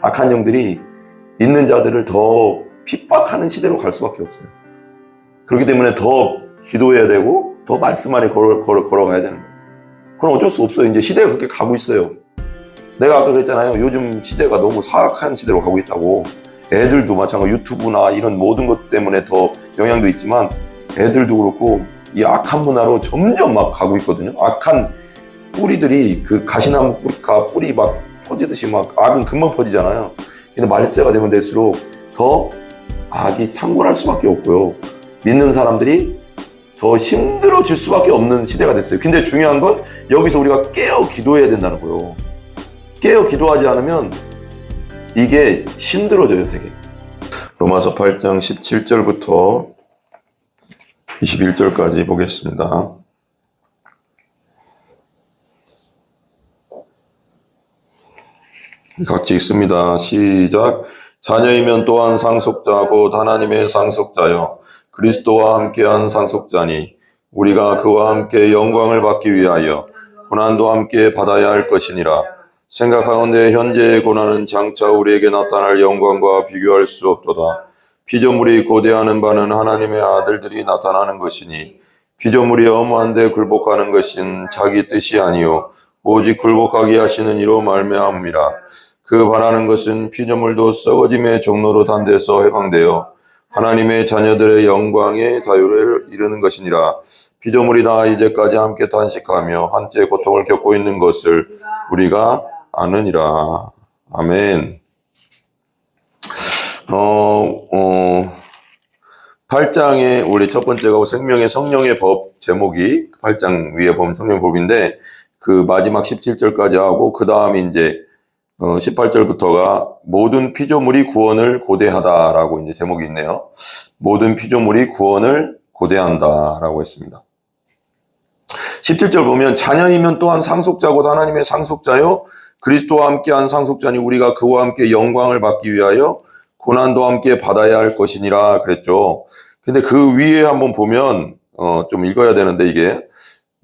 악한 영들이 믿는 자들을 더 핍박하는 시대로 갈 수밖에 없어요. 그렇기 때문에 더 기도해야 되고 더 말씀 안에 걸어가야 되는 거예요. 그건 어쩔 수 없어요. 이제 시대가 그렇게 가고 있어요. 내가 아까 그랬잖아요. 요즘 시대가 너무 사악한 시대로 가고 있다고. 애들도 마찬가지로 유튜브나 이런 모든 것 때문에 더 영향도 있지만 애들도 그렇고 이 악한 문화로 점점 막 가고 있거든요. 악한 뿌리들이 그 가시나무 뿌리 막 퍼지듯이 막 악은 금방 퍼지잖아요. 근데 말세가 되면 될수록 더 악이 창궐할 수밖에 없고요. 믿는 사람들이 더 힘들어질 수밖에 없는 시대가 됐어요. 근데 중요한 건 여기서 우리가 깨어 기도해야 된다는 거예요. 깨어 기도하지 않으면 이게 힘들어져요, 되게. 로마서 8장 17절부터 21절까지 보겠습니다. 같이 읽습니다. 시작. 자녀이면 또한 상속자 곧 하나님의 상속자여 그리스도와 함께한 상속자니 우리가 그와 함께 영광을 받기 위하여 고난도 함께 받아야 할 것이니라. 생각하건대 현재의 고난은 장차 우리에게 나타날 영광과 비교할 수 없도다. 피조물이 고대하는 바는 하나님의 아들들이 나타나는 것이니 피조물이 엄한데 굴복하는 것은 자기 뜻이 아니요 오직 굴복하게 하시는 이로 말미암음이라. 그 바라는 것은 피조물도 썩어짐의 종로로 단대서 해방되어 하나님의 자녀들의 영광의 자유를 이루는 것이니라. 피조물이 다 이제까지 함께 단식하며 한째 고통을 겪고 있는 것을 우리가 아느니라. 아멘. 8장에 우리 첫 번째가 생명의 성령의 법 제목이 8장 위에 보면 성령의 법인데 그 마지막 17절까지 하고 그 다음에 이제 18절부터가 모든 피조물이 구원을 고대하다라고 이제 제목이 있네요. 모든 피조물이 구원을 고대한다라고 했습니다. 17절 보면 자녀이면 또한 상속자고 하나님의 상속자요 그리스도와 함께한 상속자니 우리가 그와 함께 영광을 받기 위하여 고난도 함께 받아야 할 것이니라 그랬죠. 근데 그 위에 한번 보면 좀 읽어야 되는데 이게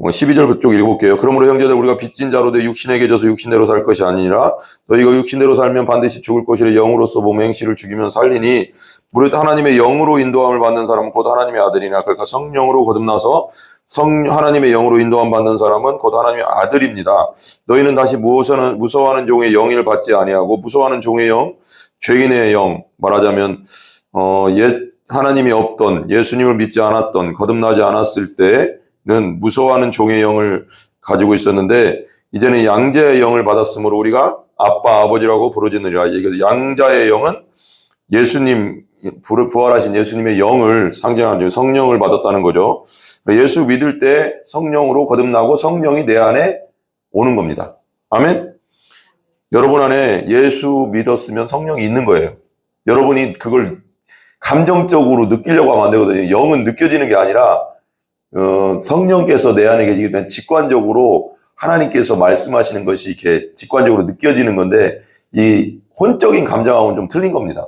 12절 쪽 읽어볼게요. 그러므로 형제들 우리가 빚진 자로 돼 육신에게 져서 육신대로 살 것이 아니라 너희가 육신대로 살면 반드시 죽을 것이라 영으로서 몸의 행실을 죽이면 살리니 무릇 하나님의 영으로 인도함을 받는 사람은 곧 하나님의 아들이나 그러니까 성령으로 거듭나서 하나님의 영으로 인도함 받는 사람은 곧 하나님의 아들입니다. 너희는 다시 무서워하는 종의 영을 받지 아니하고 무서워하는 종의 영, 죄인의 영 말하자면 하나님이 없던 예수님을 믿지 않았던 거듭나지 않았을 때는 무서워하는 종의 영을 가지고 있었는데 이제는 양자의 영을 받았으므로 우리가 아빠 아버지라고 부르짖느니라. 이게 양자의 영은 예수님 부활하신 예수님의 영을 상징하는 성령을 받았다는 거죠. 예수 믿을 때 성령으로 거듭나고 성령이 내 안에 오는 겁니다. 아멘. 여러분 안에 예수 믿었으면 성령이 있는 거예요. 여러분이 그걸 감정적으로 느끼려고 하면 안 되거든요. 영은 느껴지는 게 아니라 성령께서 내 안에 계시기 때문에 직관적으로 하나님께서 말씀하시는 것이 이렇게 직관적으로 느껴지는 건데 이 혼적인 감정하고는 좀 틀린 겁니다.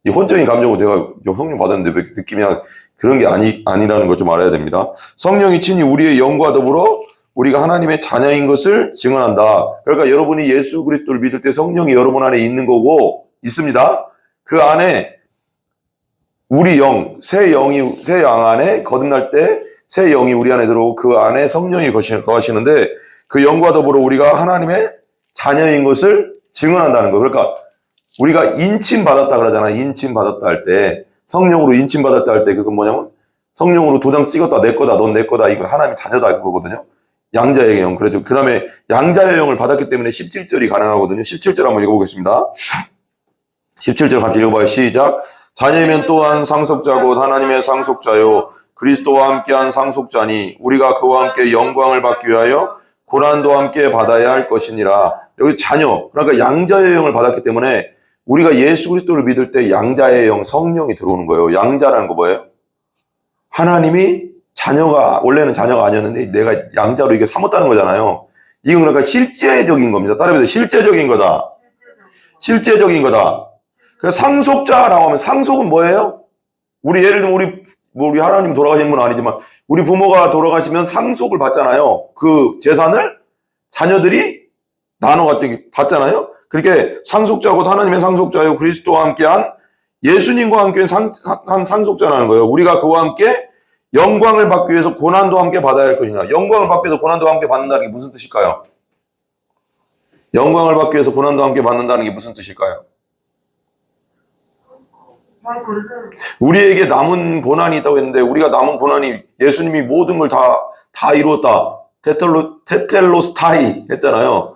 이 혼적인 감정으로 내가 성령 받았는데 왜 느낌이 그런 게 아니라는 걸 좀 알아야 됩니다. 성령이 친히 우리의 영과 더불어 우리가 하나님의 자녀인 것을 증언한다. 그러니까 여러분이 예수 그리스도를 믿을 때 성령이 여러분 안에 있는 거고 있습니다. 그 안에 우리 영, 새 양 안에 거듭날 때 새 영이 우리 안에 들어오고 그 안에 성령이 거하시는데 그 영과 더불어 우리가 하나님의 자녀인 것을 증언한다는 거. 그러니까 우리가 인침받았다 그러잖아요. 인침받았다 할 때 성령으로 인침받았다 할 때 그건 뭐냐면 성령으로 도장 찍었다 내 거다 넌 내 거다 이거 하나님의 자녀다 그거거든요. 양자의 영. 그래도 그 다음에 양자의 영을 받았기 때문에 17절이 가능하거든요. 17절 한번 읽어보겠습니다. 17절 같이 읽어봐요. 시작. 자녀면 또한 상속자고 하나님의 상속자요 그리스도와 함께한 상속자니 우리가 그와 함께 영광을 받기 위하여 고난도 함께 받아야 할 것이니라. 여기 자녀 그러니까 양자의 영을 받았기 때문에 우리가 예수 그리스도를 믿을 때 양자의 영 성령이 들어오는 거예요. 양자라는 거 뭐예요? 하나님이 원래는 자녀가 아니었는데 내가 양자로 이게 삼았다는 거잖아요. 이건 그러니까 실제적인 겁니다. 따라해서 실제적인 거다. 실제적인 거다. 그래서 상속자라고 하면 상속은 뭐예요? 예를 들면 우리 하나님 돌아가신 분은 아니지만 우리 부모가 돌아가시면 상속을 받잖아요. 그 재산을 자녀들이 나눠 받잖아요. 그렇게 상속자 곧 하나님의 상속자요 그리스도와 함께한 예수님과 함께 한 상속자라는 거예요. 우리가 그와 함께 영광을 받기 위해서 고난도 함께 받아야 할 것이냐. 영광을 받기 위해서 고난도 함께 받는다는 게 무슨 뜻일까요? 영광을 받기 위해서 고난도 함께 받는다는 게 무슨 뜻일까요? 우리에게 남은 고난이 있다고 했는데 우리가 남은 고난이 예수님이 모든 걸 다 이루었다. 테텔로스타이 했잖아요.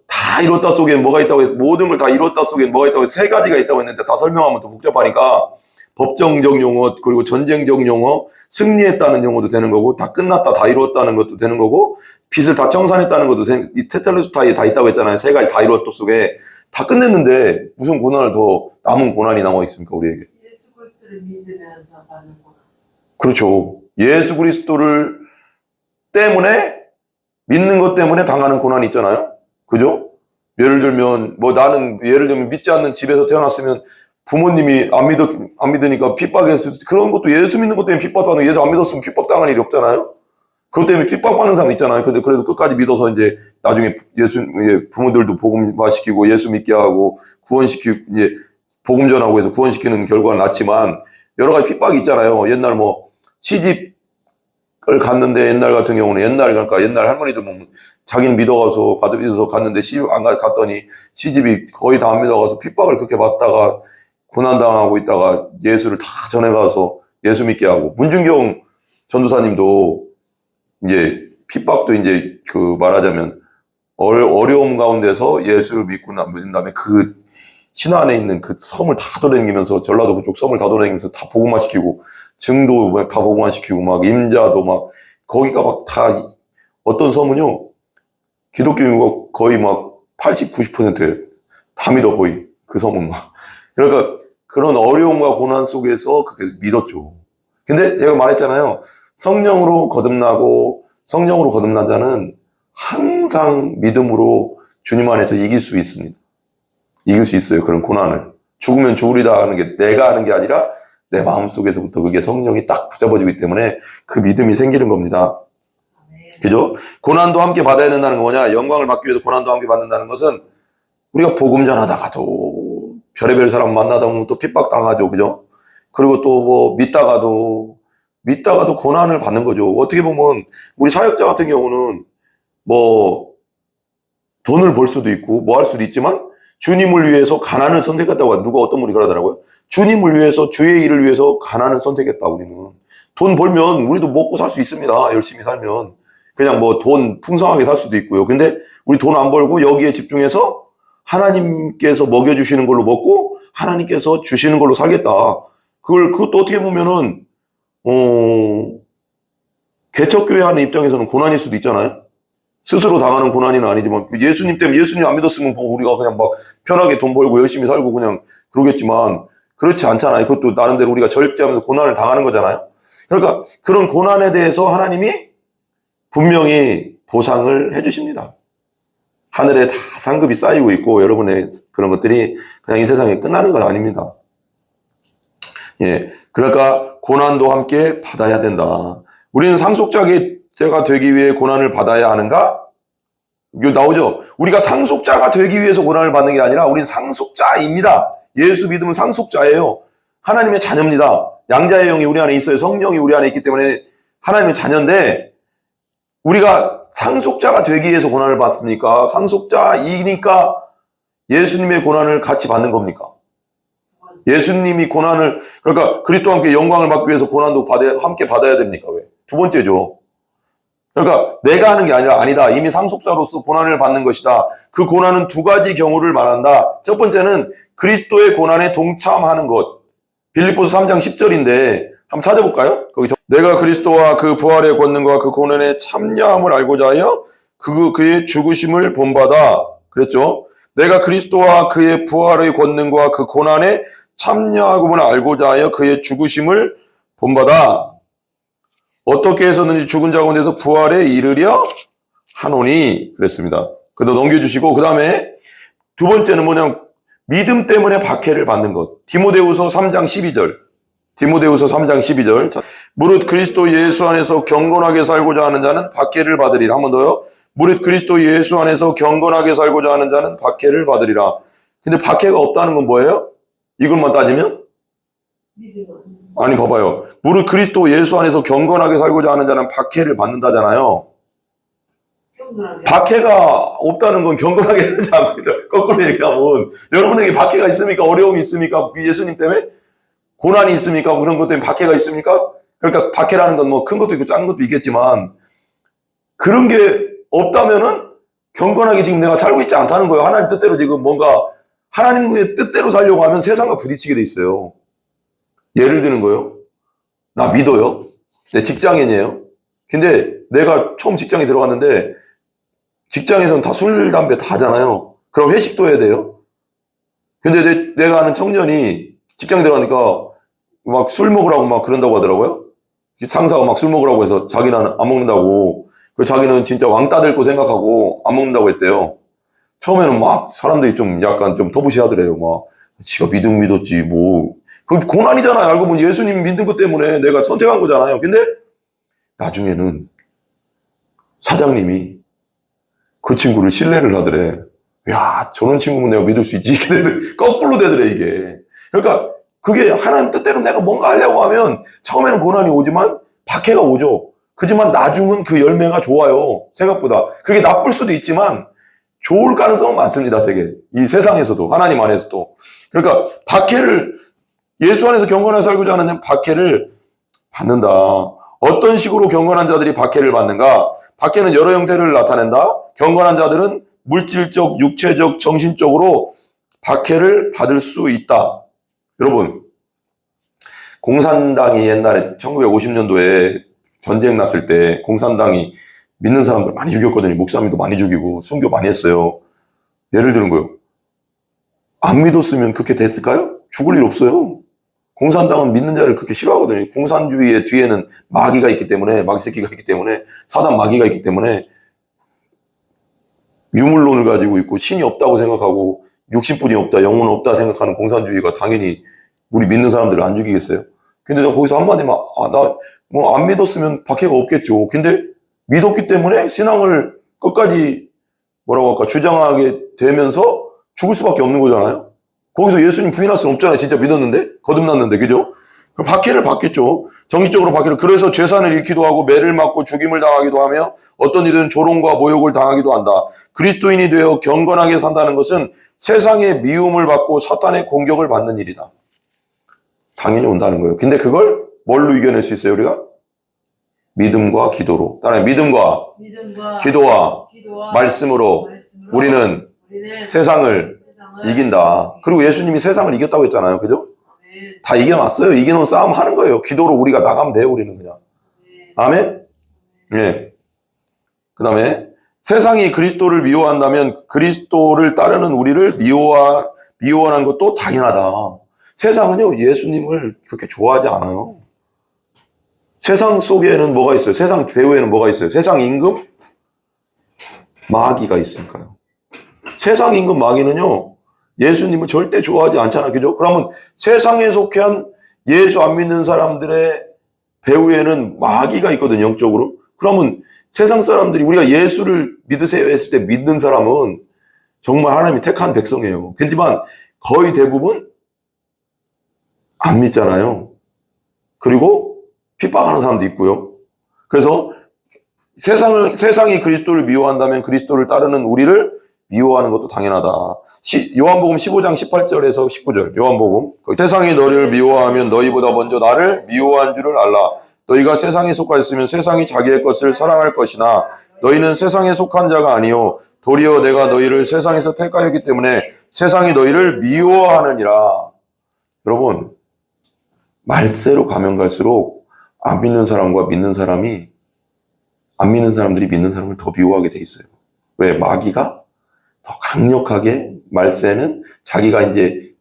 다 이뤘다 속에 뭐가 있다고 해서 모든 걸 다 이뤘다 속에 뭐가 있다고 해서 세 가지가 있다고 했는데 다 설명하면 더 복잡하니까 법정적 용어 그리고 전쟁적 용어 승리했다는 용어도 되는 거고 다 끝났다 다 이뤘다는 것도 되는 거고 빚을 다 청산했다는 것도 이 테텔로스타이에 다 있다고 했잖아요. 세 가지 다 이뤘다 속에 다 끝냈는데 무슨 고난을 더 남은 고난이 남아 있습니까 우리에게? 예수 그리스도를 믿으면서 받는 고난. 그렇죠. 예수 그리스도를 때문에 믿는 것 때문에 당하는 고난이 있잖아요. 그죠? 예를 들면 믿지 않는 집에서 태어났으면 부모님이 안 믿으니까 핍박했을 때 그런 것도 예수 믿는 것 때문에 핍박받는 예수 안 믿었으면 핍박당할 일이 없잖아요. 그것 때문에 핍박받는 사람 있잖아요. 근데 그래도 끝까지 믿어서 이제 나중에 부모들도 복음화시키고 예수 믿게 하고 구원시키고 이제 복음 전하고 해서 구원시키는 결과가 났지만 여러 가지 핍박이 있잖아요. 옛날 시집을 갔는데 옛날 같은 경우는 옛날 할머니들 자기는 믿어서 갔는데 시집 안 갔더니 시집이 거의 다 안 믿어가서 핍박을 그렇게 받다가 고난당하고 있다가 예수를 다 전해가서 예수 믿게 하고 문준경 전도사님도 이제 핍박도 이제 말하자면 어려움 가운데서 예수를 믿고 난 다음에 그 신화 안에 있는 그 섬을 다 돌아다니면서 전라도 그쪽 섬을 다 돌아다니면서 다 복음화시키고 증도 다 복음화시키고 막 임자도 막 거기가 막 다 어떤 섬은요 기독교인구가 거의 막 80, 90%예요. 다 믿어 거의 그 섬은 막. 그러니까 그런 어려움과 고난 속에서 그렇게 믿었죠. 근데 제가 말했잖아요. 성령으로 거듭난 자는 항상 믿음으로 주님 안에서 이길 수 있습니다. 이길 수 있어요. 그런 고난을. 죽으면 죽으리다 하는 게 내가 하는 게 아니라 내 마음속에서부터 그게 성령이 딱 붙잡아지기 때문에 그 믿음이 생기는 겁니다. 그죠? 고난도 함께 받아야 된다는 건 뭐냐? 영광을 받기 위해서 고난도 함께 받는다는 것은 우리가 복음 전하다가도 별의별 사람 만나다 보면 또 핍박당하죠. 그죠? 그리고 또 믿다가도 고난을 받는 거죠. 어떻게 보면 우리 사역자 같은 경우는 돈을 벌 수도 있고 할 수도 있지만 주님을 위해서 가난을 선택했다고 누가 어떤 분이 그러더라고요. 주님을 위해서 주의 일을 위해서 가난을 선택했다 우리는. 돈 벌면 우리도 먹고 살 수 있습니다. 열심히 살면. 그냥 돈 풍성하게 살 수도 있고요. 근데 우리 돈 안 벌고 여기에 집중해서 하나님께서 먹여주시는 걸로 먹고 하나님께서 주시는 걸로 살겠다. 그것도 어떻게 보면은, 개척교회 하는 입장에서는 고난일 수도 있잖아요. 스스로 당하는 고난은 아니지만 예수님 때문에 예수님 안 믿었으면 우리가 그냥 막 편하게 돈 벌고 열심히 살고 그냥 그러겠지만 그렇지 않잖아요. 그것도 나름대로 우리가 절제하면서 고난을 당하는 거잖아요. 그러니까 그런 고난에 대해서 하나님이 분명히 보상을 해주십니다. 하늘에 다 상급이 쌓이고 있고 여러분의 그런 것들이 그냥 이 세상에 끝나는 건 아닙니다. 예, 그러니까 고난도 함께 받아야 된다. 우리는 상속자가 되기 위해 고난을 받아야 하는가? 이거 나오죠? 우리가 상속자가 되기 위해서 고난을 받는 게 아니라 우리는 상속자입니다. 예수 믿으면 상속자예요. 하나님의 자녀입니다. 양자의 영이 우리 안에 있어요. 성령이 우리 안에 있기 때문에 하나님의 자녀인데 우리가 상속자가 되기 위해서 고난을 받습니까? 상속자이니까 예수님의 고난을 같이 받는 겁니까? 예수님이 그러니까 그리스도와 함께 영광을 받기 위해서 고난도 함께 받아야 됩니까? 왜? 두 번째죠. 그러니까 내가 하는 게 아니다. 이미 상속자로서 고난을 받는 것이다. 그 고난은 두 가지 경우를 말한다. 첫 번째는 그리스도의 고난에 동참하는 것. 빌립보서 3장 10절인데 한번 찾아볼까요? 거기 내가 그리스도와 그 부활의 권능과 그 고난에 참여함을 알고자 하여 그의 죽으심을 본받아. 그랬죠? 내가 그리스도와 그의 부활의 권능과 그 고난에 참여하고만 알고자 하여 그의 죽으심을 본받아. 어떻게 해서든지 죽은 자 가운데서 부활에 이르려 하노니 그랬습니다. 그래도 넘겨주시고 그 다음에 두 번째는 뭐냐면 믿음 때문에 박해를 받는 것. 디모데후서 3장 12절. 무릇 그리스도 예수 안에서 경건하게 살고자 하는 자는 박해를 받으리라. 한 번 더요. 무릇 그리스도 예수 안에서 경건하게 살고자 하는 자는 박해를 받으리라. 근데 박해가 없다는 건 뭐예요? 이것만 따지면? 믿음은 아니, 봐봐요. 무릇 그리스도 예수 안에서 경건하게 살고자 하는 자는 박해를 받는다잖아요. 경건하게 박해가 없다는 건 경건하게 살지 않습니다. 거꾸로 얘기하면 여러분에게 박해가 있습니까? 어려움이 있습니까? 예수님 때문에? 고난이 있습니까? 그런 것 때문에 박해가 있습니까? 그러니까 박해라는 건 뭐 큰 것도 있고 작은 것도 있겠지만 그런 게 없다면은 경건하게 지금 내가 살고 있지 않다는 거예요. 하나님 뜻대로 지금 뭔가 하나님의 뜻대로 살려고 하면 세상과 부딪히게 돼 있어요. 예를 드는 거요. 나 믿어요. 내 직장인이에요. 근데 내가 처음 직장에 들어갔는데 직장에서는 다 술, 담배 다 하잖아요. 그럼 회식도 해야 돼요. 근데 내가 아는 청년이 직장 들어가니까 막 술 먹으라고 막 그런다고 하더라고요. 상사가 막 술 먹으라고 해서 자기는 안 먹는다고. 그 자기는 진짜 왕따 될 거 생각하고 안 먹는다고 했대요. 처음에는 막 사람들이 좀 약간 좀 터부시하더래요. 막 지가 믿었지 뭐. 그 고난이잖아요. 알고 보니 예수님 믿는 것 때문에 내가 선택한 거잖아요. 근데 나중에는 사장님이 그 친구를 신뢰를 하더래. 야, 저런 친구면 내가 믿을 수 있지. 거꾸로 되더래, 이게. 그러니까 그게 하나님 뜻대로 내가 뭔가 하려고 하면 처음에는 고난이 오지만 박해가 오죠. 그지만 나중은 그 열매가 좋아요. 생각보다. 그게 나쁠 수도 있지만 좋을 가능성은 많습니다, 되게. 이 세상에서도, 하나님 안에서도. 그러니까 박해를, 예수 안에서 경건하게 살고자 하는 박해를 받는다. 어떤 식으로 경건한 자들이 박해를 받는가? 박해는 여러 형태를 나타낸다. 경건한 자들은 물질적, 육체적, 정신적으로 박해를 받을 수 있다. 여러분, 공산당이 옛날에 1950년도에 전쟁 났을 때 공산당이 믿는 사람들 많이 죽였거든요. 목사님도 많이 죽이고 순교 많이 했어요. 예를 드는 거요. 안 믿었으면 그렇게 됐을까요? 죽을 일 없어요. 공산당은 믿는 자를 그렇게 싫어하거든요. 공산주의의 뒤에는 마귀가 있기 때문에, 마귀 새끼가 있기 때문에, 사단 마귀가 있기 때문에 유물론을 가지고 있고 신이 없다고 생각하고 육신뿐이 없다, 영혼은 없다 생각하는 공산주의가 당연히 우리 믿는 사람들을 안 죽이겠어요? 근데 거기서 한마디만, 나 뭐 안 믿었으면 박해가 없겠죠. 근데 믿었기 때문에 신앙을 끝까지 뭐라고 할까 주장하게 되면서 죽을 수밖에 없는 거잖아요. 거기서 예수님 부인할 수는 없잖아요. 진짜 믿었는데 거듭났는데, 그죠? 그럼 박해를 받겠죠. 정신적으로 박해를. 그래서 재산을 잃기도 하고 매를 맞고 죽임을 당하기도 하며 어떤 이들은 조롱과 모욕을 당하기도 한다. 그리스도인이 되어 경건하게 산다는 것은 세상의 미움을 받고 사탄의 공격을 받는 일이다. 당연히 온다는 거예요. 근데 그걸 뭘로 이겨낼 수 있어요, 우리가? 믿음과 기도로. 따라해, 믿음과 기도와 말씀으로 우리는 세상을 이긴다. 그리고 예수님이 세상을 이겼다고 했잖아요. 그죠? 다 이겨놨어요. 이겨놓은 싸움 하는 거예요. 기도로 우리가 나가면 돼요, 우리는 그냥. 아멘? 예. 그 다음에 세상이 그리스도를 미워한다면 그리스도를 따르는 우리를 미워하는 것도 당연하다. 세상은요, 예수님을 그렇게 좋아하지 않아요. 세상 속에는 뭐가 있어요? 세상 배후에는 뭐가 있어요? 세상 임금? 마귀가 있으니까요. 세상 임금 마귀는요, 예수님을 절대 좋아하지 않잖아요. 그죠? 그러면 세상에 속한 예수 안 믿는 사람들의 배후에는 마귀가 있거든요, 영적으로. 그러면 세상 사람들이 우리가 예수를 믿으세요 했을 때 믿는 사람은 정말 하나님이 택한 백성이에요. 그렇지만 거의 대부분 안 믿잖아요. 그리고 핍박하는 사람도 있고요. 그래서 세상이 그리스도를 미워한다면 그리스도를 따르는 우리를 미워하는 것도 당연하다. 요한복음 15장 18절에서 19절. 요한복음. 세상이 너를 미워하면 너희보다 먼저 나를 미워한 줄을 알라. 너희가 세상에 속하였으면 세상이 자기의 것을 사랑할 것이나 너희는 세상에 속한 자가 아니요 도리어 내가 너희를 세상에서 택하였기 때문에 세상이 너희를 미워하느니라. 여러분, 말세로 가면 갈수록 안 믿는 사람과 믿는 사람이 안 믿는 사람들이 믿는 사람을 더 미워하게 돼 있어요. 왜? 마귀가 더 강력하게 말세는 자기가 이제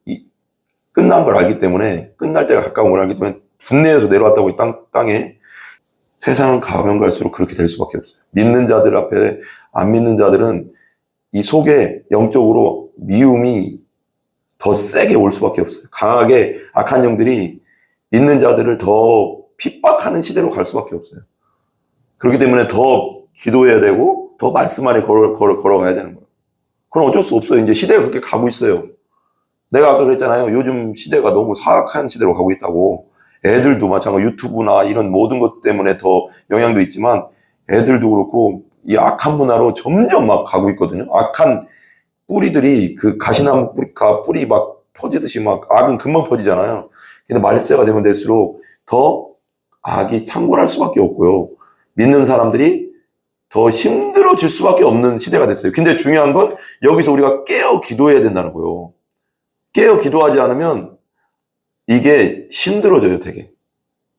끝난 걸 알기 때문에 끝날 때가 가까운 걸 알기 때문에 분내에서 내려왔다고 이 땅에 세상은 가면 갈수록 그렇게 될 수밖에 없어요. 믿는 자들 앞에 안 믿는 자들은 이 속에 영적으로 미움이 더 세게 올 수밖에 없어요. 강하게 악한 영들이 믿는 자들을 더 핍박하는 시대로 갈 수밖에 없어요. 그렇기 때문에 더 기도해야 되고 더 말씀 안에 걸어가야 되는 거예요. 그럼 어쩔 수 없어요. 이제 시대가 그렇게 가고 있어요. 내가 아까 그랬잖아요. 요즘 시대가 너무 사악한 시대로 가고 있다고. 애들도 마찬가지로 유튜브나 이런 모든 것 때문에 더 영향도 있지만 애들도 그렇고 이 악한 문화로 점점 막 가고 있거든요. 악한 뿌리들이 그 가시나무 뿌리 막 퍼지듯이 막 악은 금방 퍼지잖아요. 근데 말세가 되면 될수록 더 악이 창궐할 수밖에 없고요. 믿는 사람들이 더 힘들어질 수밖에 없는 시대가 됐어요. 근데 중요한 건 여기서 우리가 깨어 기도해야 된다는 거예요. 깨어 기도하지 않으면 이게 힘들어져요, 되게.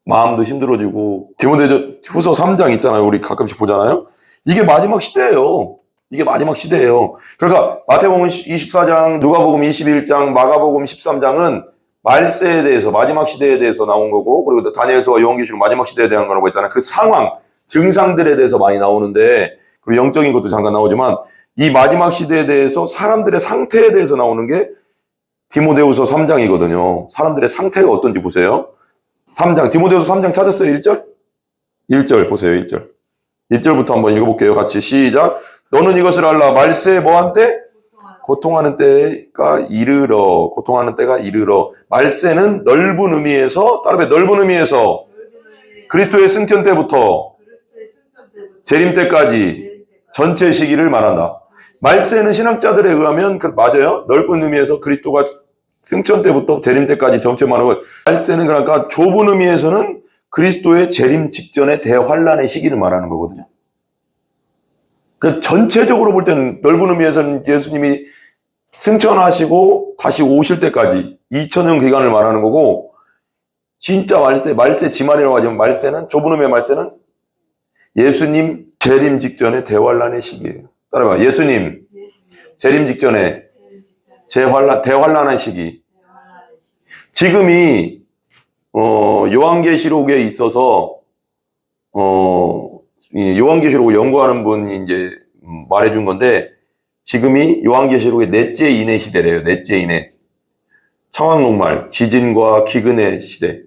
마음도 힘들어지고. 디모데후서 3장 있잖아요. 우리 가끔씩 보잖아요. 이게 마지막 시대예요. 이게 마지막 시대예요. 그러니까 마태복음 24장, 누가복음 21장, 마가복음 13장은 말세에 대해서, 마지막 시대에 대해서 나온 거고, 그리고 또 다니엘서와 요한계시록 마지막 시대에 대한 거라고 했잖아요. 그 상황, 증상들에 대해서 많이 나오는데, 그리고 영적인 것도 잠깐 나오지만, 이 마지막 시대에 대해서 사람들의 상태에 대해서 나오는 게 디모데후서 3장이거든요. 사람들의 상태가 어떤지 보세요. 3장, 디모데후서 3장 찾았어요? 1절? 1절 보세요, 1절. 1절부터 한번 읽어볼게요. 같이 시작. 너는 이것을 알라. 말세에 뭐한 때? 고통하는 때가 이르러. 고통하는 때가 이르러. 말세는 넓은 의미에서, 따르면 넓은 의미에서 그리스도의 승천 때부터 재림 때까지 전체 시기를 말한다. 말세는 신학자들에 의하면 맞아요. 넓은 의미에서 그리스도가 승천 때부터 재림 때까지 전체 말하고, 말세는 그러니까 좁은 의미에서는 그리스도의 재림 직전의 대환란의 시기를 말하는 거거든요. 그 전체적으로 볼 때는 넓은 의미에서는 예수님이 승천하시고 다시 오실 때까지 2000년 기간을 말하는 거고, 진짜 말세 지말이라고 하지만 말세는, 좁은 의미의 말세는 예수님 재림 직전의 대환란의 시기예요. 따라봐. 예수님 재림 직전에 대환란의 시기. 지금이 요한계시록에 있어서 요한계시록을 연구하는 분이 이제 말해준 건데, 지금이 요한계시록의 넷째 인의 시대래요. 넷째 인의 청황록말, 지진과 기근의 시대.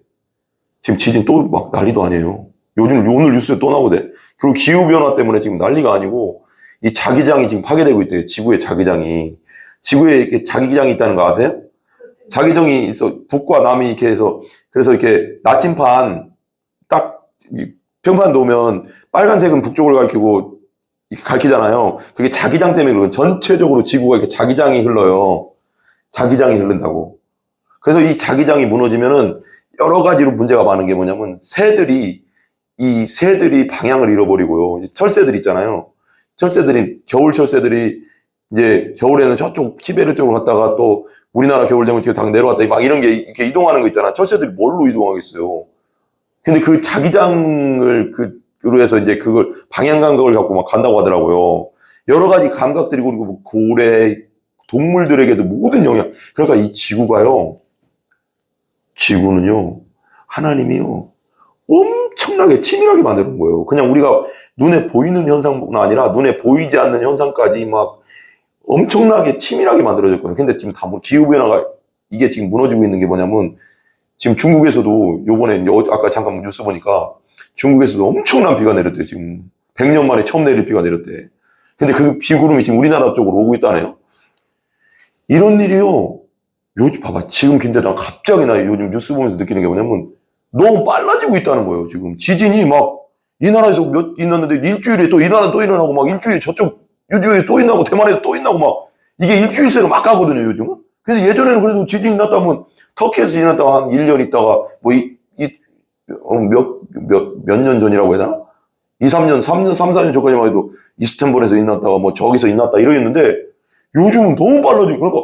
지금 지진 또 막 난리도 아니에요. 요즘 오늘 뉴스에 또 나오대. 그리고 기후변화 때문에 지금 난리가 아니고 이 자기장이 지금 파괴되고 있대요. 지구의 자기장이. 지구에 이렇게 자기장이 있다는 거 아세요? 자기장이 있어. 북과 남이 이렇게 해서, 그래서 이렇게 나침판 딱 평판 놓으면 빨간색은 북쪽을 가리키고 이렇게 가리키잖아요. 그게 자기장 때문에 그런, 전체적으로 지구가 이렇게 자기장이 흘러요. 자기장이 흐른다고. 그래서 이 자기장이 무너지면은 여러 가지로 문제가 많은 게 뭐냐면, 새들이 방향을 잃어버리고요. 철새들 있잖아요. 겨울 철새들이 이제 겨울에는 저쪽 시베리아 쪽으로 갔다가 또 우리나라 겨울 되면 뒤에 다 내려왔다, 막 이런 게 이렇게 이동하는 거 있잖아. 철새들이 뭘로 이동하겠어요? 근데 그 자기장을 그로 해서 이제 그걸 방향 감각을 갖고 막 간다고 하더라고요. 여러 가지 감각들이, 그리고 뭐 고래, 동물들에게도 모든 영향. 그러니까 이 지구는요, 하나님이요, 엄청나게 치밀하게 만드는 거예요. 그냥 우리가 눈에 보이는 현상뿐 아니라 눈에 보이지 않는 현상까지 막 엄청나게 치밀하게 만들어졌거든요. 근데 지금 다 기후변화가, 이게 지금 무너지고 있는 게 뭐냐면, 지금 중국에서도 요번에 이제 아까 잠깐 뉴스 보니까 중국에서도 엄청난 비가 내렸대요. 지금 100년 만에 처음 내릴 비가 내렸대. 근데 그 비구름이 지금 우리나라 쪽으로 오고 있다네요. 이런 일이요. 요즘 봐봐. 지금 근데 나 갑자기 요즘 뉴스 보면서 느끼는 게 뭐냐면, 너무 빨라지고 있다는 거예요. 지금 지진이 막 이 나라에서 몇 있었는데 일주일에 또 이 나라 또 일어나고, 막 일주일에 저쪽 유주에 또 있나고, 대만에도 또 있나고, 막 이게 일주일 새로 막 가거든요, 요즘은. 근데 예전에는 그래도 지진이 났다면 터키에서 지진이 났다가 한 1년 있다가 뭐 몇 년 전이라고 해야 되나? 3, 4년 전까지만 해도 이스탄불에서 있났다가 뭐 저기서 있났다 이러겠는데, 요즘은 너무 빨라지고, 그러니까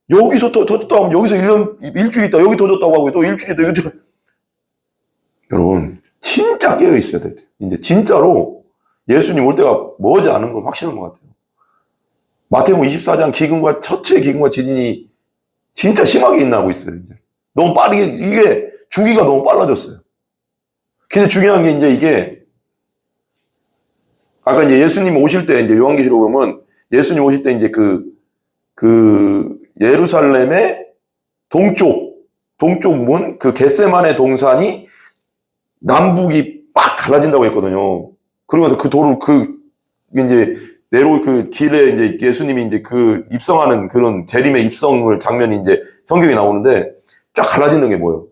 여기서 터졌다 하면 여기서 일주일 있다 여기 터졌다고 하고, 또 일주일 있다 여기 여러분, 진짜 깨어 있어야 돼요. 이제 진짜로 예수님 올 때가 머지 않은 건 확실한 것 같아요. 마태복음 24장 첫째 기근과 지진이 진짜 심하게 일어나고 있어요. 이제 너무 빠르게, 이게 주기가 너무 빨라졌어요. 근데 중요한 게 이제 이게, 아까 이제 예수님 오실 때, 이제 요한계시록 보면 예수님 오실 때 이제 예루살렘의 동쪽 문, 그 겟세마네 동산이 남북이 빡 갈라진다고 했거든요. 그러면서 그 도로, 이제 네로 그 길에 이제 예수님이 이제 그 입성하는 그런 재림의 입성을 장면이 이제 성경에 나오는데 쫙 갈라지는 게 뭐예요?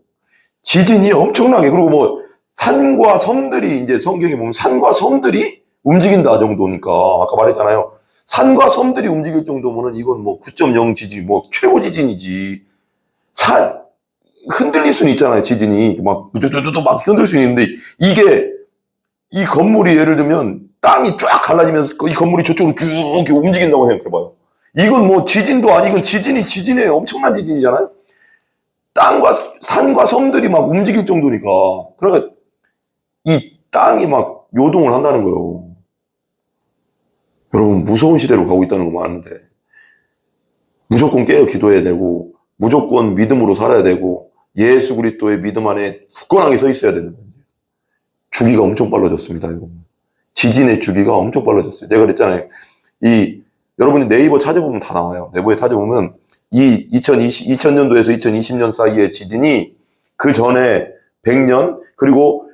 지진이 엄청나게, 그리고 뭐 산과 섬들이, 이제 성경에 보면 산과 섬들이 움직인다 정도니까, 아까 말했잖아요. 산과 섬들이 움직일 정도면은 이건 뭐 9.0 지진, 뭐 최고 지진이지. 흔들릴 수는 있잖아요, 지진이. 막, 두두두두 막 흔들 수는 있는데, 이게, 이 건물이 예를 들면 땅이 쫙 갈라지면서 이 건물이 저쪽으로 쭉 이렇게 움직인다고 생각해봐요. 이건 뭐 지진도 아니고 지진이 지진이에요. 엄청난 지진이잖아요. 땅과 산과 섬들이 막 움직일 정도니까. 그러니까 이 땅이 막 요동을 한다는 거예요. 여러분, 무서운 시대로 가고 있다는 거 많은데, 무조건 깨어 기도해야 되고, 무조건 믿음으로 살아야 되고, 예수 그리스도의 믿음 안에 굳건하게 서 있어야 되는 거예요. 주기가 엄청 빨라졌습니다, 이거. 지진의 주기가 엄청 빨라졌어요. 내가 그랬잖아요. 여러분이 네이버 찾아보면 다 나와요. 네이버에 찾아보면, 2000년도에서 2020년 사이의 지진이 그 전에 100년, 그리고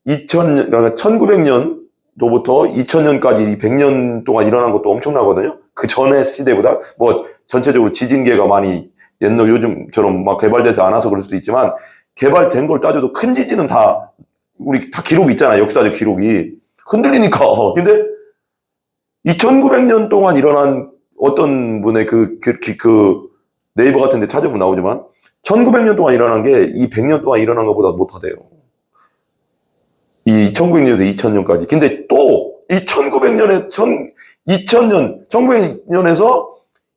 1900년도부터 2000년까지 100년 동안 일어난 것도 엄청나거든요. 그 전의 시대보다, 뭐, 전체적으로 지진계가 많이 옛날 요즘처럼 막 개발되지 않아서 그럴 수도 있지만, 개발된 걸 따져도 큰 지진은 우리 다 기록이 있잖아요. 역사적 기록이. 흔들리니까. 근데 2900년 동안 일어난 어떤 분의 그 네이버 같은 데 찾아보면 나오지만 1900년 동안 일어난 게 이 100년 동안 일어난 것보다 못하대요. 이 1900년에서 2000년까지. 근데 또 이 1900년에서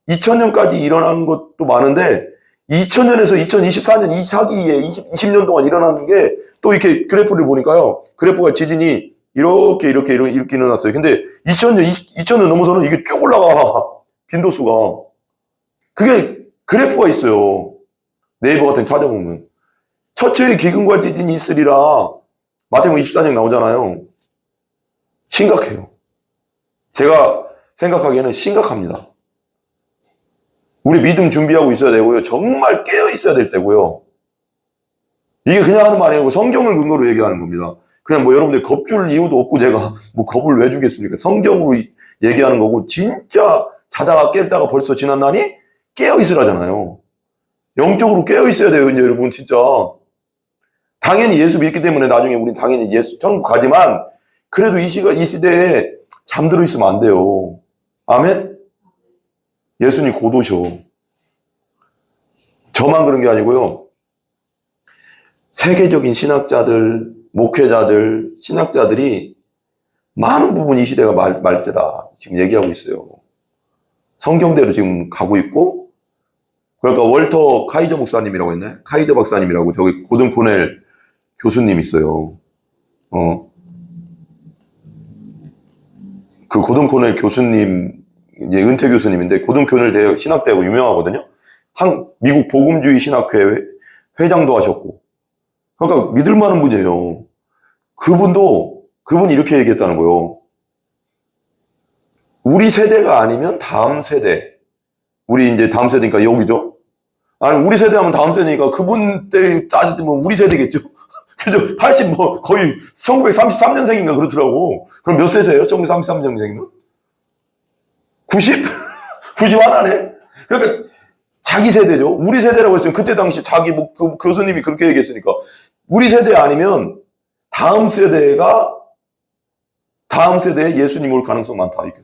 2000년까지 일어난 것도 많은데 2000년에서 2024년 이 사기에 20년 동안 일어나는 게 또 이렇게 그래프를 보니까요. 그래프가 지진이 이렇게 일어났어요. 근데 2000년 넘어서는 이게 쭉 올라가. 빈도수가. 그게 그래프가 있어요. 네이버 같은 데 찾아보면. 처처의 기근과 지진이 있으리라. 마태복음 24장 나오잖아요. 심각해요. 제가 생각하기에는 심각합니다. 우리 믿음 준비하고 있어야 되고요. 정말 깨어 있어야 될 때고요. 이게 그냥 하는 말이 아니고 성경을 근거로 얘기하는 겁니다. 그냥 뭐 여러분들 겁줄 이유도 없고 제가 뭐 겁을 왜 주겠습니까? 성경으로 얘기하는 거고, 진짜 자다가 깼다가 벌써 지난 날이 깨어 있으라잖아요. 영적으로 깨어 있어야 돼요, 이제 여러분, 진짜. 당연히 예수 믿기 때문에 나중에 우린 당연히 천국 가지만, 그래도 이 시대에 잠들어 있으면 안 돼요. 아멘? 예수님 곧 오셔. 저만 그런 게 아니고요. 세계적인 신학자들, 목회자들, 신학자들이 많은 부분 이 시대가 말세다. 지금 얘기하고 있어요. 성경대로 지금 가고 있고, 그러니까 월터 카이저 목사님이라고 했나요? 카이저 박사님이라고 저기 고든 코넬 교수님 있어요. 그 고든 코넬 교수님, 이제 은퇴 교수님인데, 고든 코넬 신학대하고 유명하거든요. 미국 복음주의 신학회 회장도 하셨고. 그러니까 믿을 만한 분이에요. 그분이 이렇게 얘기했다는 거예요. 우리 세대가 아니면 다음 세대. 우리 이제 다음 세대니까 여기죠. 아니, 우리 세대 하면 다음 세대니까 그분 때 따지면 우리 세대겠죠. 그죠? 거의 1933년생인가 그렇더라고. 그럼 몇 세세요? 1933년생이면? 90? 90 하나네? 그러니까 자기 세대죠. 우리 세대라고 했으면 그때 당시 그 교수님이 그렇게 얘기했으니까. 우리 세대 아니면 다음 세대에 예수님이 올 가능성 많다. 이렇게.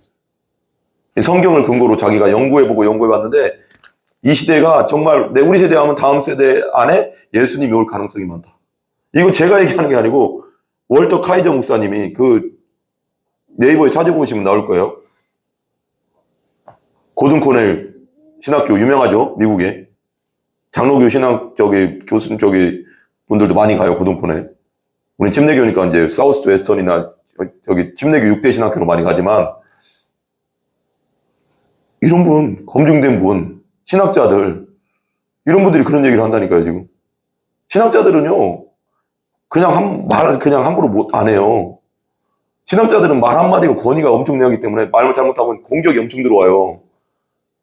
성경을 근거로 자기가 연구해봤는데, 이 시대가 정말 우리 세대 하면 다음 세대 안에 예수님이 올 가능성이 많다. 이거 제가 얘기하는 게 아니고 월터 카이저 목사님이 그 네이버에 찾아보시면 나올 거예요. 고든 코넬 신학교 유명하죠, 미국에. 장로교 교수님 분들도 많이 가요, 고든 코넬. 우리 침례교니까 이제 사우스 웨스턴이나 침례교 6대 신학교로 많이 가지만, 이런 분, 검증된 분, 신학자들, 이런 분들이 그런 얘기를 한다니까요, 지금. 신학자들은요, 그냥 함부로 안 해요. 신학자들은 말 한마디가 권위가 엄청나기 때문에 말을 잘못하면 공격이 엄청 들어와요.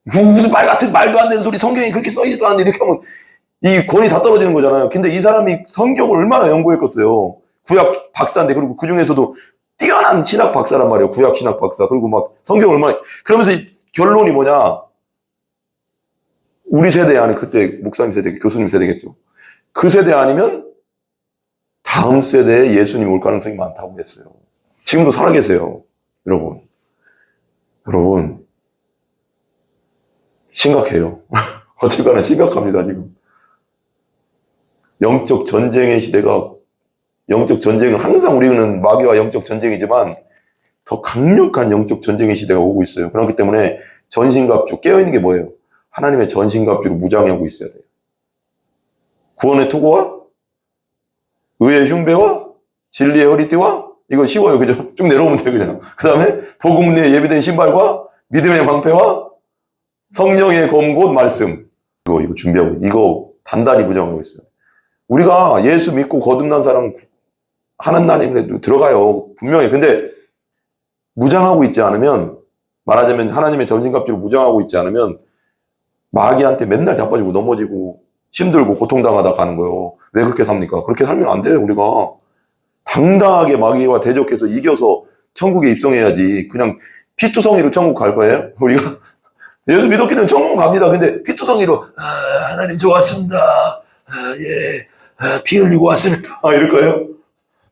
무슨 말도 안 되는 소리, 성경에 그렇게 써있지도 않는데 이렇게 하면 이 권위 다 떨어지는 거잖아요. 근데 이 사람이 성경을 얼마나 연구했겠어요. 구약 박사인데, 그리고 그 중에서도 뛰어난 신학 박사란 말이에요. 구약 신학 박사. 그리고 막 성경 얼마나, 그러면서 결론이 뭐냐. 우리 세대 아니, 그때 목사님 세대, 교수님 세대겠죠. 그 세대 아니면 다음 세대에 예수님 올 가능성이 많다고 했어요. 지금도 살아계세요. 여러분. 여러분. 심각해요. 어쨌거나 심각합니다, 지금. 영적 전쟁의 시대가, 영적 전쟁은 항상 우리는 마귀와 영적 전쟁이지만 더 강력한 영적 전쟁의 시대가 오고 있어요. 그렇기 때문에 전신갑주, 깨어있는 게 뭐예요? 하나님의 전신갑주로 무장하고 있어야 돼요. 구원의 투구와 의의 흉배와 진리의 허리띠와, 이거 쉬워요. 그죠? 쭉 내려오면 돼요, 그냥. 그 다음에 복음 내에 예비된 신발과 믿음의 방패와 성령의 검 곧 말씀. 이거 준비하고, 이거 단단히 무장하고 있어요. 우리가 예수 믿고 거듭난 사람 하나님에 들어가요. 분명히. 근데 무장하고 있지 않으면, 말하자면 하나님의 전신갑주로 무장하고 있지 않으면 마귀한테 맨날 자빠지고 넘어지고 힘들고 고통당하다 가는 거예요. 왜 그렇게 삽니까? 그렇게 살면 안 돼요. 우리가 당당하게 마귀와 대적해서 이겨서 천국에 입성해야지. 그냥 피투성이로 천국 갈 거예요? 우리가 예수 믿었기는 천국 갑니다. 근데 피투성이로 하나님 좋았습니다. 피 흘리고 왔습니다. 이럴 거예요?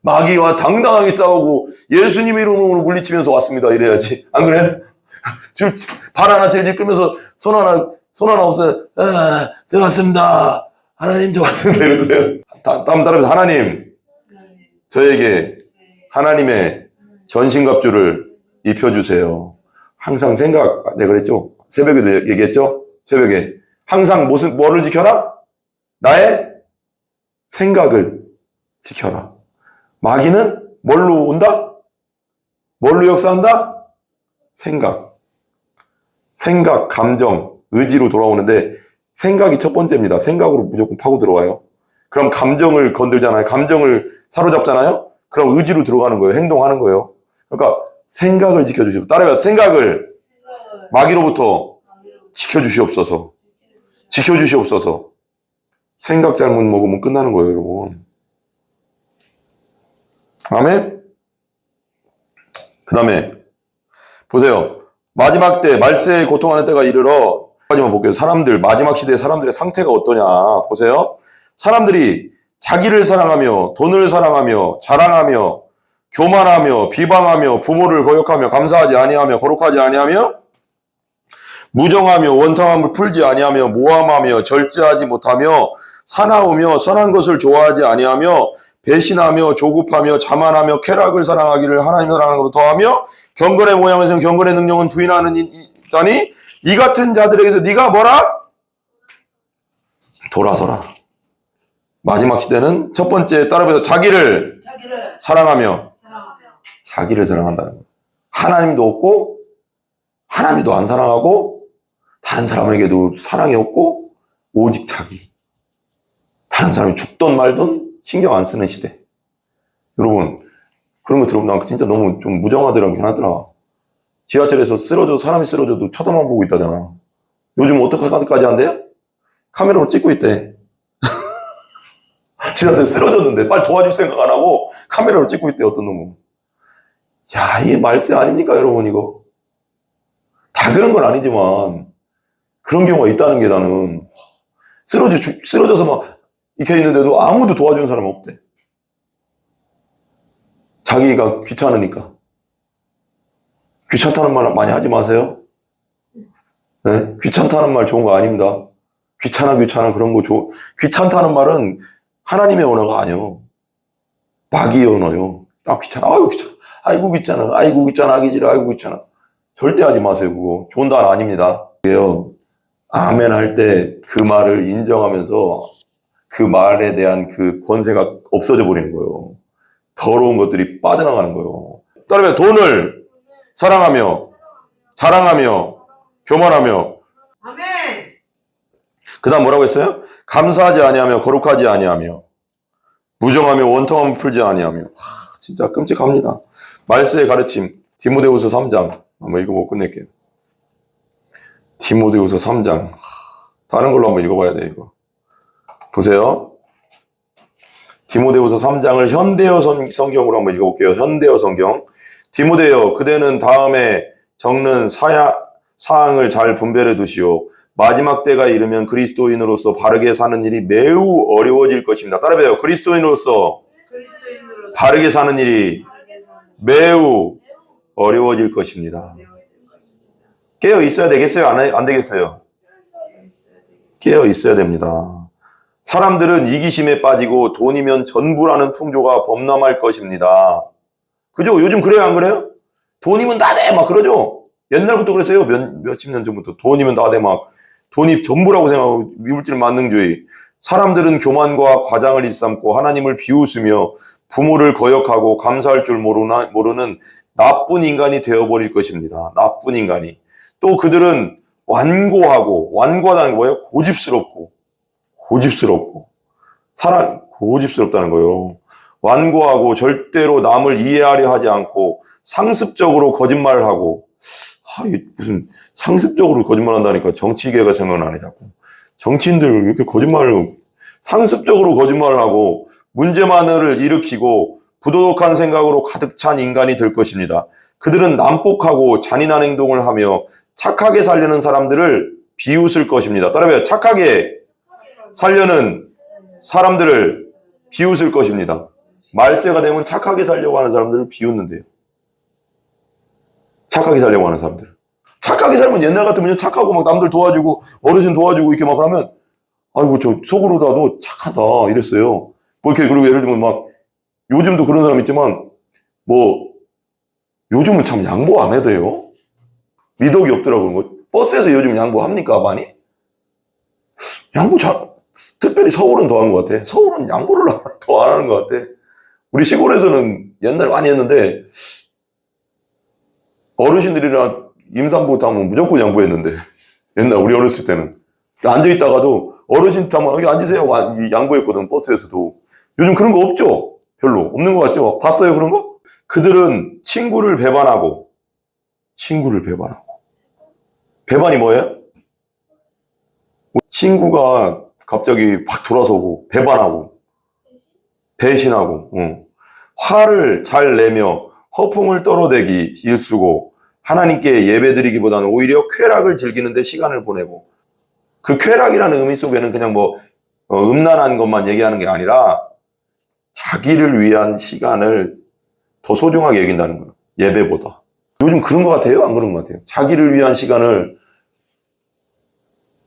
마귀와 당당하게 싸우고 예수님 이름으로 물리치면서 왔습니다. 이래야지. 안 그래요? 발 하나 질질 끌면서 손 하나 없어요. 좋았습니다. 하나님 좋았습니다. 이럴 거예요. 다음 따라서 하나님, 저에게 하나님의 전신갑주를 입혀주세요. 항상 생각, 내가 그랬죠? 새벽에도 얘기했죠? 새벽에. 항상 뭐를 지켜라? 나의 생각을 지켜라. 마귀는 뭘로 온다? 뭘로 역사한다? 생각, 감정, 의지로 돌아오는데 생각이 첫 번째입니다. 생각으로 무조건 파고 들어와요. 그럼 감정을 건들잖아요. 감정을 사로잡잖아요. 그럼 의지로 들어가는 거예요. 행동하는 거예요. 그러니까 생각을 지켜주시고, 따라해봐. 생각을 마귀로부터 지켜주시옵소서. 지켜주시옵소서. 생각 잘못 먹으면 끝나는 거예요, 여러분. 아멘? 그 다음에 보세요. 마지막 때, 말세에 고통하는 때가 이르러, 까지만 볼게요. 마지막 시대의 사람들의 상태가 어떠냐. 보세요. 사람들이 자기를 사랑하며, 돈을 사랑하며, 자랑하며, 교만하며, 비방하며, 부모를 거역하며, 감사하지 아니하며, 거룩하지 아니하며, 무정하며, 원통함을 풀지 아니하며, 모함하며, 절제하지 못하며, 사나우며, 선한 것을 좋아하지 아니하며, 배신하며, 조급하며, 자만하며, 쾌락을 사랑하기를 하나님을 사랑하는 것보다 더하며, 경건의 모양에서는 경건의 능력은 부인하는 자니, 이 같은 자들에게서 네가 뭐라? 돌아서라. 마지막 시대는 첫 번째 따라해서 자기를 사랑하며 자기를 사랑한다는 거예요. 하나님도 없고 하나님도 안 사랑하고 다른 사람에게도 사랑이 없고 오직 자기. 다른 사람이 죽던 말던 신경 안 쓰는 시대. 여러분 그런 거 들어보면 진짜 너무 좀 무정하더라고요. 하더라. 지하철에서 사람이 쓰러져도 쳐다만 보고 있다잖아. 요즘 어떻게까지 한대요? 카메라로 찍고 있대. 지하철에 쓰러졌는데 빨리 도와줄 생각 안 하고 카메라로 찍고 있대, 어떤 놈은. 야, 이게 말세 아닙니까, 여러분, 이거? 다 그런 건 아니지만 그런 경우가 있다는 게 나는 쓰러져서 막 이렇게 있는데도 아무도 도와주는 사람 없대. 자기가 귀찮으니까. 귀찮다는 말 많이 하지 마세요. 네? 귀찮다는 말 좋은 거 아닙니다. 귀찮아 그런 거 귀찮다는 말은 하나님의 언어가 아니에요. 마귀의 언어요. 귀찮아. 아이고 귀찮아. 하기 싫어. 아이고 귀찮아. 절대 하지 마세요. 그거 좋은 단어 아닙니다. 그게요. 아멘 할 때 그 말을 인정하면서 그 말에 대한 그 권세가 없어져 버리는 거예요. 더러운 것들이 빠져나가는 거예요. 따르면 돈을 사랑하며 자랑하며 교만하며. 아멘. 그 다음 뭐라고 했어요? 감사하지 아니하며 거룩하지 아니하며 무정하며 원통함을 풀지 아니하며. 진짜 끔찍합니다. 말세의 가르침 디모데후서 3장 한번 읽어보고 끝낼게요. 디모데후서 3장 다른 걸로 한번 읽어봐야 돼. 이거 보세요. 디모데후서 3장을 현대어 성경으로 한번 읽어볼게요. 현대어 성경. 디모데여, 그대는 다음에 적는 사항을 잘 분별해 두시오. 마지막 때가 이르면 그리스도인으로서 바르게 사는 일이 매우 어려워질 것입니다. 따라해요. 그리스도인으로서 그리스도인으로서 바르게 사는 일이 매우 어려워질 것입니다. 깨어 있어야 되겠어요? 안 되겠어요? 깨어 있어야 됩니다. 사람들은 이기심에 빠지고 돈이면 전부라는 풍조가 범람할 것입니다. 그죠? 요즘 그래요, 안 그래요? 돈이면 다돼 막 그러죠? 옛날부터 그랬어요. 몇십 년 전부터. 돈이면 다돼 막. 돈이 전부라고 생각하고 미물질 만능주의. 사람들은 교만과 과장을 일삼고 하나님을 비웃으며 부모를 거역하고 감사할 줄 모르는 나쁜 인간이 되어버릴 것입니다. 나쁜 인간이. 또 그들은 완고하다는 거예요. 고집스럽고 고집스럽다는 거예요. 완고하고 절대로 남을 이해하려 하지 않고 상습적으로 거짓말을 하고, 무슨 상습적으로 거짓말한다니까. 정치계가 생각나네 자꾸. 정치인들 이렇게 상습적으로 거짓말을 하고 문제만을 일으키고 부도덕한 생각으로 가득 찬 인간이 될 것입니다. 그들은 난폭하고 잔인한 행동을 하며 착하게 살려는 사람들을 비웃을 것입니다. 따라해요. 착하게 살려는 사람들을 비웃을 것입니다. 말세가 되면 착하게 살려고 하는 사람들을 비웃는데요. 착하게 살려고 하는 사람들. 착하게 살면 옛날 같으면 착하고 막 남들 도와주고 어르신 도와주고 이렇게 막 하면 아이고 저 속으로라도 착하다 이랬어요. 뭐 이렇게 그리고 예를 들면 막 요즘도 그런 사람 있지만 뭐 요즘은 참 양보 안 해도 돼요. 미덕이 없더라고요. 버스에서 요즘 양보합니까 많이? 특별히 서울은 더 한 것 같아. 서울은 양보를 더 안 하는 것 같아. 우리 시골에서는 옛날에 많이 했는데 어르신들이랑 임산부 타면 무조건 양보했는데 옛날 우리 어렸을 때는 앉아있다가도 어르신 타면 여기 앉으세요 양보했거든. 버스에서도. 요즘 그런 거 없죠? 별로 없는 것 같죠? 봤어요 그런 거? 그들은 친구를 배반하고 배반이 뭐예요? 친구가 갑자기 팍 돌아서고 배반하고 배신하고 화를 잘 내며 허풍을 떨어대기 일쑤고 하나님께 예배드리기보다는 오히려 쾌락을 즐기는 데 시간을 보내고, 그 쾌락이라는 의미 속에는 그냥 음란한 것만 얘기하는 게 아니라 자기를 위한 시간을 더 소중하게 여긴다는 거예요. 예배보다. 요즘 그런 것 같아요? 안 그런 것 같아요? 자기를 위한 시간을,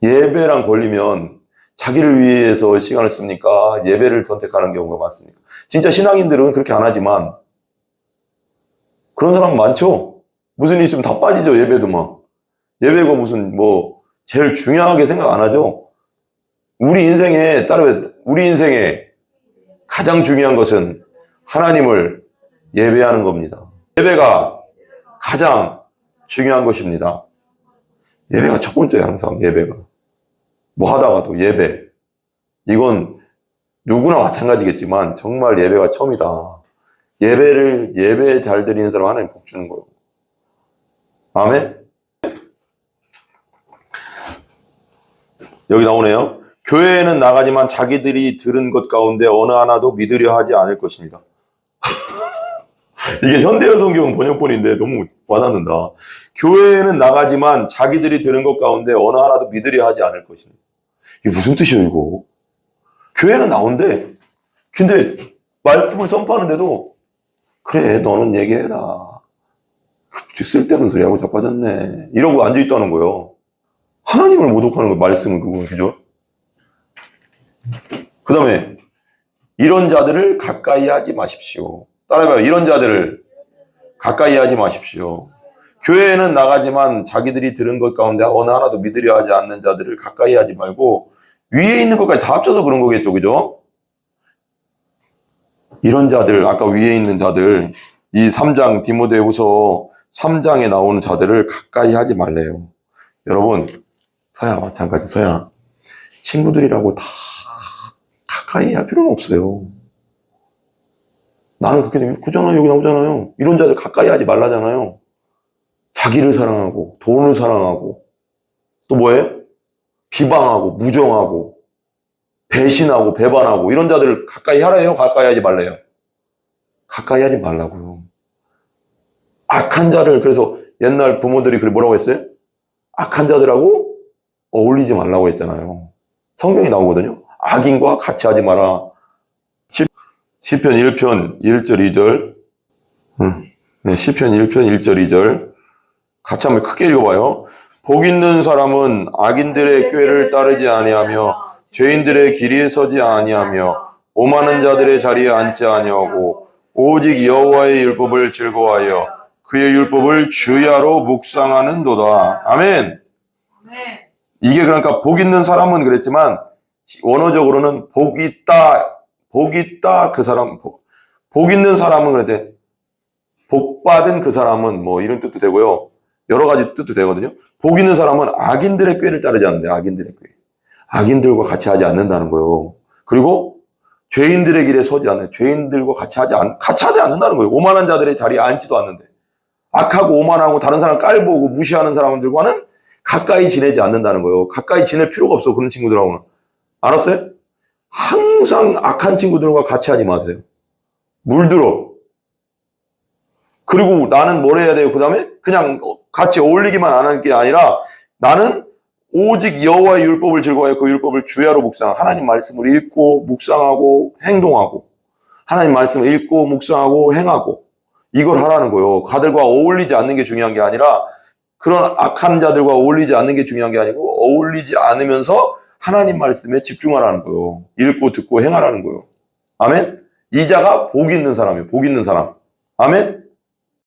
예배랑 걸리면 자기를 위해서 시간을 씁니까? 예배를 선택하는 경우가 많습니까? 진짜 신앙인들은 그렇게 안 하지만 그런 사람 많죠? 무슨 일 있으면 다 빠지죠, 예배도 막. 예배가 무슨 제일 중요하게 생각 안 하죠? 우리 인생에 가장 중요한 것은 하나님을 예배하는 겁니다. 예배가 가장 중요한 것입니다. 예배가 첫 번째예요, 항상 예배가. 뭐 하다가도 예배. 이건 누구나 마찬가지겠지만 정말 예배가 처음이다. 예배 잘 드리는 사람 하나님 복 주는 거예요. 아멘? 여기 나오네요. 교회에는 나가지만 자기들이 들은 것 가운데 어느 하나도 믿으려 하지 않을 것입니다. 이게 현대어 성경 번역본인데 너무 와닿는다. 교회에는 나가지만 자기들이 들은 것 가운데 어느 하나도 믿으려 하지 않을 것입니다. 이게 무슨 뜻이에요, 이거? 교회는 나온대. 근데 말씀을 선포하는데도 그래, 너는 얘기해라. 쓸데없는 소리하고 자빠졌네. 이러고 앉아있다는 거예요. 하나님을 모독하는 거, 말씀은 그거, 그죠? 그 다음에 이런 자들을 가까이 하지 마십시오. 따라해봐요. 이런 자들을 가까이 하지 마십시오. 교회에는 나가지만 자기들이 들은 것 가운데 어느 하나도 믿으려 하지 않는 자들을 가까이 하지 말고 위에 있는 것까지 다 합쳐서 그런 거겠죠. 그죠? 이런 자들, 아까 위에 있는 자들, 이 3장 디모데후서 3장에 나오는 자들을 가까이 하지 말래요. 여러분, 서야 마찬가지. 서야 친구들이라고 다 가까이 할 필요는 없어요. 나는 그렇게 그잖아요. 여기 나오잖아요. 이런 자들 가까이 하지 말라잖아요. 자기를 사랑하고 돈을 사랑하고 또 뭐예요? 비방하고 무정하고 배신하고 배반하고 이런 자들을 가까이 하래요? 가까이 하지 말래요? 가까이 하지 말라고요. 악한 자를, 그래서 옛날 부모들이 뭐라고 했어요? 악한 자들하고 어울리지 말라고 했잖아요. 성경이 나오거든요. 악인과 같이 하지 마라. 시편 1편 1절 2절. 네, 시편 1편 1절 2절. 같이 한번 크게 읽어봐요. 복 있는 사람은 악인들의 꾀를 따르지 아니하며 죄인들의 길에 서지 아니하며 오만한 자들의 자리에 앉지 아니하고 오직 여호와의 율법을 즐거워하여 그의 율법을 주야로 묵상하는도다. 아멘. 네. 이게 그러니까 복 있는 사람은 그랬지만 원어적으로는 복 있다 그 사람, 복 있는 사람은 그랬대. 복 받은 그 사람은 뭐 이런 뜻도 되고요. 여러 가지 뜻도 되거든요. 복 있는 사람은 악인들의 꾀를 따르지 않는데, 악인들의 꾀. 악인들과 같이 하지 않는다는 거예요. 그리고 죄인들의 길에 서지 않는, 죄인들과 같이 하지 않는다는 거예요. 오만한 자들의 자리에 앉지도 않는데. 악하고 오만하고 다른 사람 깔보고 무시하는 사람들과는 가까이 지내지 않는다는 거예요. 가까이 지낼 필요가 없어, 그런 친구들하고는. 알았어요? 항상 악한 친구들과 같이 하지 마세요. 물들어. 그리고 나는 뭘 해야 돼요? 그 다음에 그냥 같이 어울리기만 안 하는 게 아니라 나는 오직 여호와의 율법을 즐거워해 그 율법을 주야로 묵상. 하나님 말씀을 읽고 묵상하고 행동하고 하나님 말씀을 읽고 묵상하고 행하고 이걸 하라는 거예요. 가들과 어울리지 않는 게 중요한 게 아니라 그런 악한 자들과 어울리지 않는 게 중요한 게 아니고 어울리지 않으면서 하나님 말씀에 집중하라는 거예요. 읽고 듣고 행하라는 거예요. 아멘? 이 자가 복 있는 사람이에요. 복 있는 사람. 아멘?